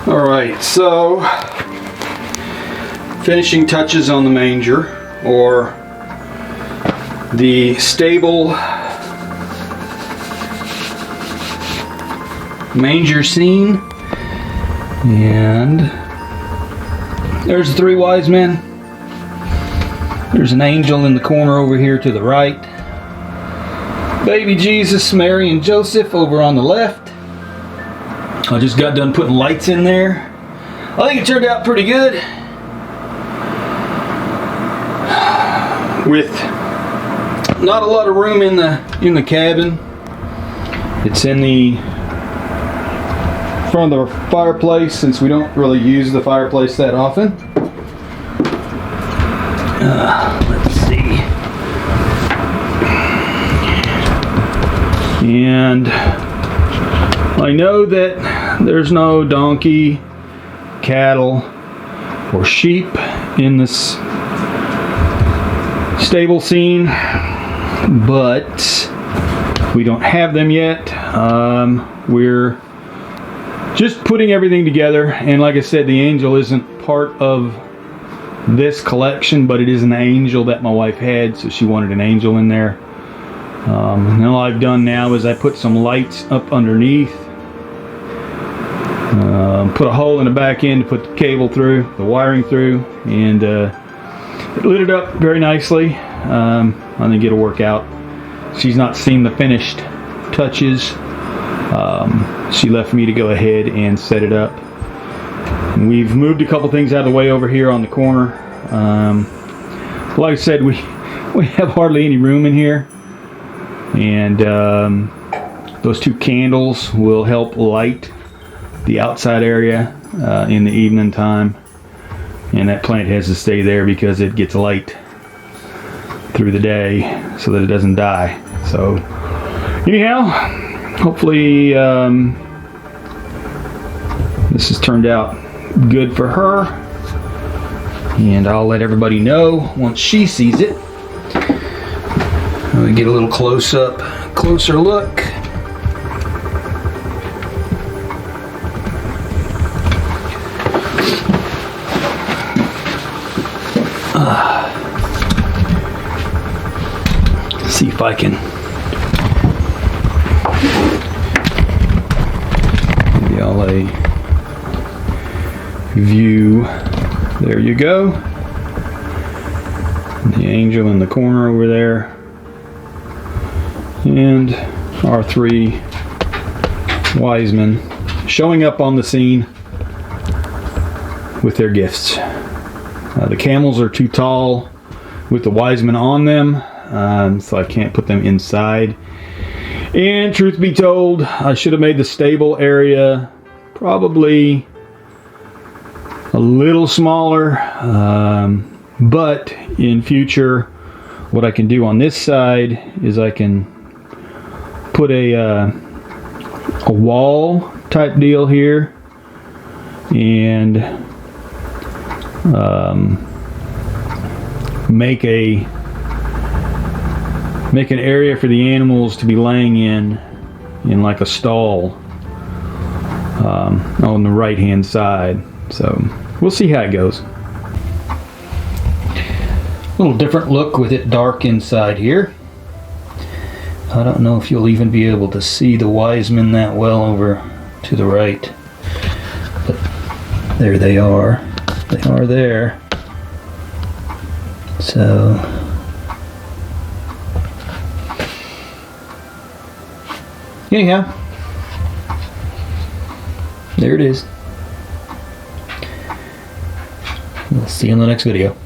Alright, so finishing touches on the manger, or the stable manger scene. And there's the three wise men. There's an angel in the corner over here to the right. Baby Jesus, Mary, and Joseph over on the left. I just got done putting lights in there. I think it turned out pretty good. With not a lot of room in the cabin. It's in the front of the fireplace, since we don't really use the fireplace that often. Let's see. And I know that there's no donkey, cattle, or sheep in this stable scene, but we don't have them yet. We're just putting everything together, and like I said, the angel isn't part of this collection, but it is an angel that my wife had, so she wanted an angel in there. And all I've done now is I put some lights up underneath. Put a hole in the back end to put the cable through, the wiring through, and it lit it up very nicely. I think it'll work out. She's not seen the finished touches. She left me to go ahead and set it up. And we've moved a couple things out of the way over here on the corner. Like I said, we have hardly any room in here, and those two candles will help light the outside area in the evening time, and that plant has to stay there because it gets light through the day so that it doesn't die. So anyhow, hopefully this has turned out good for her, and I'll let everybody know once she sees it. Let me get a little closer look. See if I can give y'all a view. There you go. The angel in the corner over there, and our three wise men showing up on the scene with their gifts. The camels are too tall with the wise men on them, so I can't put them inside. And truth be told, I should have made the stable area probably a little smaller, but in future what I can do on this side is I can put a wall type deal here, and make an area for the animals to be laying in like a stall on the right hand side. So we'll see how it goes. A little different look with it dark inside here. I don't know if you'll even be able to see the wise men that well over to the right, but there they are. They are there. So anyhow, there it is. We'll see you in the next video.